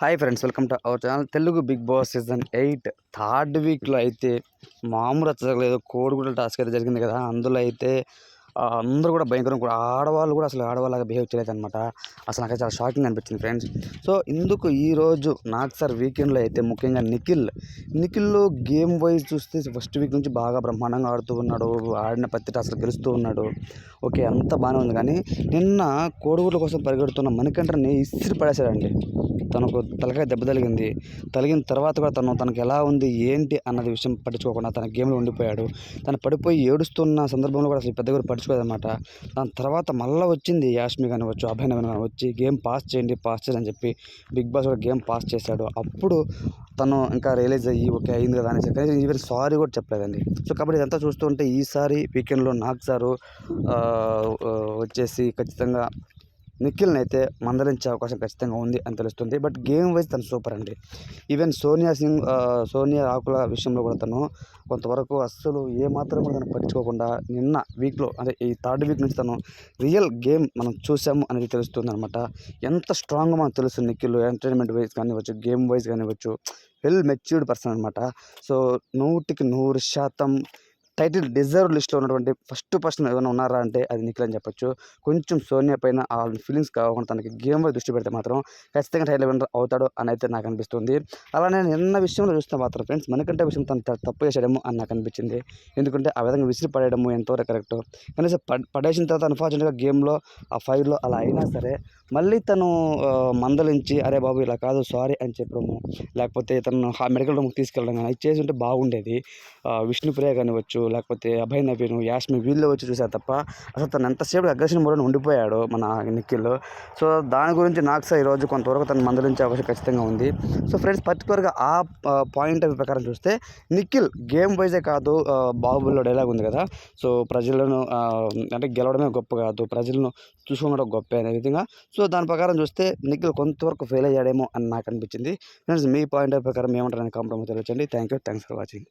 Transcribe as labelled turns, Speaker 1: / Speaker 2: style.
Speaker 1: Hi friends, welcome to our channel. Telugu Bigg Boss season 8 third వీక్లో అయితే మామూలు రచ్చలేదు. కోడిగుడ్ల task అయితే జరిగింది కదా. అందులో అయితే అందరూ కూడా భయంకరం కూడా ఆడవాళ్ళు కూడా అసలు ఆడవాళ్ళగా బిహేవ్ చేయలేదన్నమాట. అసలు నాకైతే చాలా షాకింగ్ అనిపించింది ఫ్రెండ్స్. సో ఇందుకు ఈరోజు నాకు సార్ వీకెండ్లో అయితే ముఖ్యంగా నిఖిల్ గేమ్ వైజ్ చూస్తే ఫస్ట్ వీక్ నుంచి బాగా బ్రహ్మాండంగా ఆడుతూ ఉన్నాడు. ఆడిన ప్రతి టాస్క్ గెలుస్తూ ఉన్నాడు. ఓకే, అంత బాగానే ఉంది. కానీ నిన్న కోడిగుడ్ల కోసం పరిగెడుతున్న మణికంఠని ఇసిరి పడేశాడండి. తనకు తలకాయ దెబ్బ తగిలిన తర్వాత కూడా తనకు ఎలా ఉంది ఏంటి అన్నది విషయం పట్టించుకోకుండా తన గేమ్లో ఉండిపోయాడు. తను పడిపోయి ఏడుస్తున్న సందర్భంలో కూడా అసలు పెద్ద కూడా పట్టించుకోదన్నమాట. దాని తర్వాత మళ్ళీ వచ్చింది యాష్మి కానివచ్చు, అభయ్ నవీన్ కానీ వచ్చి గేమ్ పాస్ చేయండి అని చెప్పి బిగ్ బాస్ కూడా గేమ్ పాస్ చేశాడు. అప్పుడు తను ఇంకా రియలైజ్ అయ్యి ఓకే అయింది కదా అనేసి కానీ ఈవెన్ సారీ కూడా చెప్పలేదండి. సో కాబట్టి ఇదంతా చూస్తుంటే ఈసారి వీకెండ్లో నాకు సారు వచ్చేసి ఖచ్చితంగా నిఖిల్ని అయితే మందలించే అవకాశం ఖచ్చితంగా ఉంది అని తెలుస్తుంది. బట్ గేమ్ వైజ్ తను సూపర్ అండి. ఈవెన్ సోనియా ఆకుల విషయంలో కూడా తను కొంతవరకు అస్సలు ఏమాత్రం కూడా తను పట్టించుకోకుండా నిన్న వీక్లో అంటే ఈ థర్డ్ వీక్ నుంచి తను రియల్ గేమ్ మనం చూసాము అనేది తెలుస్తుంది అనమాట. ఎంత స్ట్రాంగ్గా మనకు తెలుస్తుంది నిఖిల్. ఎంటర్టైన్మెంట్ వైజ్ కానివ్వచ్చు, గేమ్ వైజ్ కానివ్వచ్చు, వెల్ మెచ్యూర్డ్ పర్సన్ అనమాట. సో 100% టైటిల్ డిజర్వ్ లిస్ట్లో ఉన్నటువంటి ఫస్ట్ పర్సన్ ఏమైనా ఉన్నారా అంటే అది నిఖిల్ అని చెప్పొచ్చు. కొంచెం సోనియా పైన ఆ ఫీలింగ్స్ కాకుండా తనకి గేమ్ పై దృష్టి పెడితే మాత్రం ఖచ్చితంగా టైటిల్ విన్నర్ అవుతాడు అని అయితే నాకు అనిపిస్తుంది. అలానే నిన్న విషయంలో చూస్తే మాత్రం ఫ్రెండ్స్ మనకంటే విషయం తను తప్పు చేసేయడము అని నాకు అనిపించింది. ఎందుకంటే ఆ విధంగా విసిరి పడేయడము ఎంతవరకు కరెక్ట్. కనీసం పడేసిన తర్వాత అన్ఫార్చునేట్గా గేమ్లో ఆ ఫైర్లో అలా అయినా సరే మళ్ళీ తను మందలించి అరే బాబు ఇలా కాదు సారీ అని చెప్పడము, లేకపోతే తను మెడికల్ రూమ్కి తీసుకెళ్ళడం కానీ అది చేసి ఉంటే బాగుండేది. విష్ణుప్రియ కానివ్వచ్చు, లేకపోతే అభయ్ నవీన్, యాస్మి వీళ్ళు వచ్చి చూసారు తప్ప అసలు తను ఎంతసేపు అగ్రెషన్ మోడ్లో ఉండిపోయాడు మన నిఖిల్. సో దాని గురించి నాకు సార్ ఈరోజు కొంతవరకు తను మందలించే అవకాశం ఖచ్చితంగా ఉంది. సో ఫ్రెండ్స్ పర్టికులర్గా ఆ పాయింట్ ఆఫ్ ప్రకారం చూస్తే నిఖిల్ గేమ్ వైజే కాదు, బాహుబలిలో డైలాగ్ ఉంది కదా, సో ప్రజలను అంటే గెలవడమే గొప్ప కాదు, ప్రజలను చూసుకోవడం గొప్ప అనే విధంగా. సో దాని ప్రకారం చూస్తే నిఖిల్ కొంతవరకు ఫెయిల్ అయ్యాడేమో అని నాకు అనిపించింది. ఫ్రెండ్స్ మీ పాయింట్ ఆఫ్ ప్రకారం ఏమంటారని కామెంట్ తెలియచండి. Thanks for watching.